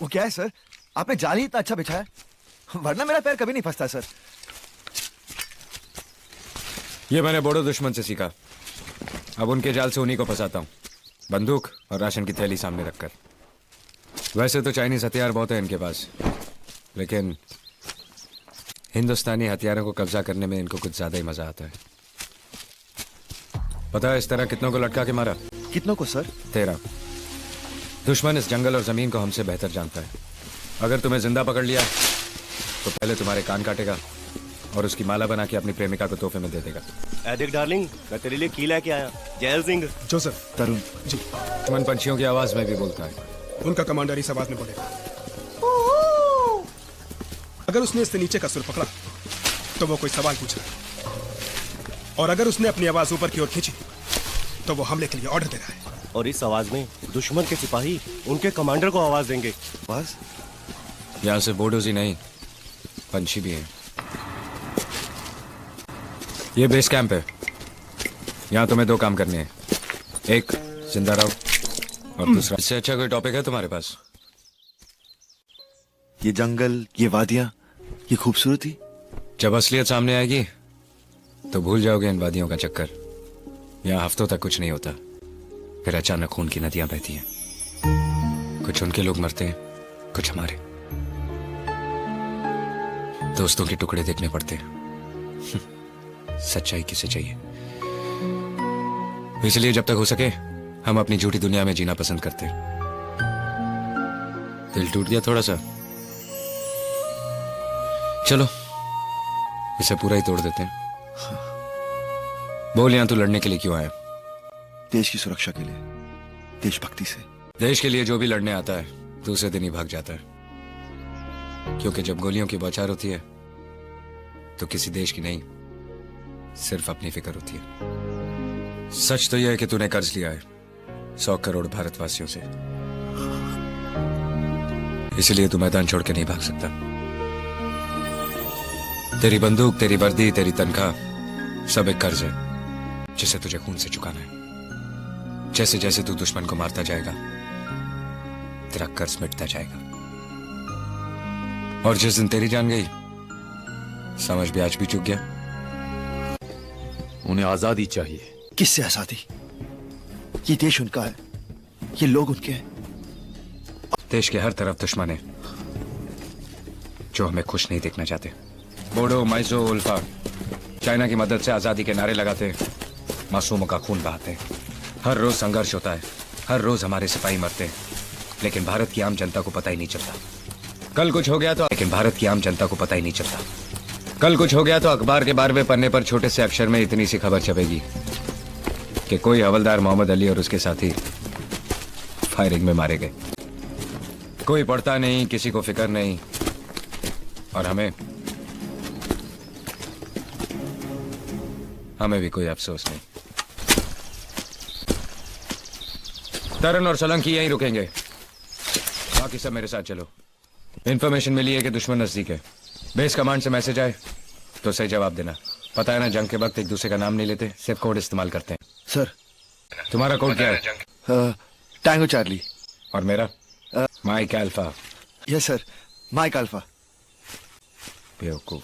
वो क्या है सर, आपने जाल ही इतना अच्छा बिछाया, वरना मेरा पैर कभी नहीं फंसता सर। ये मैंने बोडो दुश्मन से सीखा। अब उनके जाल से उन्हीं को फंसाता हूँ, बंदूक और राशन की थैली सामने रखकर। वैसे तो चाइनीज हथियार बहुत है इनके पास, लेकिन हिंदुस्तानी हथियारों को कब्जा करने में इनको कुछ ज्यादा ही मजा आता है। पता है इस तरह कितनों को लटका के मारा? कितनों को सर? 13। दुश्मन इस जंगल और जमीन को हमसे बेहतर जानता है। अगर तुम्हें जिंदा पकड़ लिया तो पहले तुम्हारे कान काटेगा और उसकी माला बना के अपनी प्रेमिका को तोहफे में दे देगा। देख डार्लिंग, मैं तेरे लिए की लेके आया, जैल सिंह। जोसेफ। तरुण जी। दुश्मन पंछियों की आवाज में भी बोलता है। उनका कमांडर इस आवाज में बोलेगा। अगर उसने इससे नीचे का सुर पकड़ा तो वो कोई सवाल पूछा, और अगर उसने अपनी आवाज ऊपर की ओर खींची तो वो हमले के लिए ऑर्डर दे रहा है। और इस आवाज में दुश्मन के सिपाही उनके कमांडर को आवाज देंगे। बस यहाँ से बोडोज ही नहीं, पंछी भी हैं। ये बेस कैंप है। यहाँ तुम्हें 2 काम करने हैं, एक जिंदा रहो और दूसरा, इससे अच्छा कोई टॉपिक है तुम्हारे पास? ये जंगल, ये वादियां, ये खूबसूरती। जब असलियत सामने आएगी तो भूल जाओगे इन वादियों का चक्कर। यहाँ हफ्तों तक कुछ नहीं होता, फिर अचानक खून की नदियां बहती हैं। कुछ उनके लोग मरते हैं, कुछ हमारे। दोस्तों के टुकड़े देखने पड़ते हैं। सच्चाई किसे चाहिए? इसलिए जब तक हो सके हम अपनी झूठी दुनिया में जीना पसंद करते हैं। दिल टूट गया थोड़ा सा, चलो इसे पूरा ही तोड़ देते हैं। बोल, यहां तू लड़ने के लिए क्यों आया? देश की सुरक्षा के लिए, देशभक्ति से। देश के लिए जो भी लड़ने आता है दूसरे दिन ही भाग जाता है, क्योंकि जब गोलियों की बौछार होती है तो किसी देश की नहीं, सिर्फ अपनी फिक्र होती है। सच तो यह है कि तूने कर्ज लिया है 100 करोड़ भारतवासियों से, इसलिए तू मैदान छोड़ के नहीं भाग सकता। तेरी बंदूक, तेरी वर्दी, तेरी तनख्वाह सब एक कर्ज है जिसे तुझे खून से चुकाना है। जैसे जैसे तू दुश्मन को मारता जाएगा तेरा कर्ज मिटता जाएगा, और जिस दिन तेरी जान गई समझ भी आज भी चुक गया। उन्हें आजादी चाहिए। किससे आजादी? ये देश उनका है, ये लोग उनके हैं। देश के हर तरफ दुश्मन है जो हमें खुश नहीं देखना चाहते। बोडो, माइजो, उल्फा चाइना की मदद से आजादी के नारे लगाते, मासूमों का खून बहाते। हर रोज संघर्ष होता है, हर रोज हमारे सिपाही मरते हैं, लेकिन भारत की आम जनता को पता ही नहीं चलता। कल कुछ हो गया तो अखबार के 12वें पन्ने पर छोटे से अक्षर में इतनी सी खबर छपेगी कि कोई हवलदार मोहम्मद अली और उसके साथी फायरिंग में मारे गए। कोई पढ़ता नहीं, किसी को फिक्र नहीं, और हमें भी कोई अफसोस नहीं। तरन और सोलंकी यहीं रुकेंगे, बाकी सब मेरे साथ चलो। इंफॉर्मेशन मिली है कि दुश्मन नजदीक है। बेस कमांड से मैसेज आए तो सही जवाब देना। पता है ना, जंग के वक्त एक दूसरे का नाम नहीं लेते, सिर्फ कोड इस्तेमाल करते हैं। सर तुम्हारा कोड क्या है? Tango Charlie. और मेरा? Mike Alpha. Yes sir, Mike Alpha. बेवकूफ।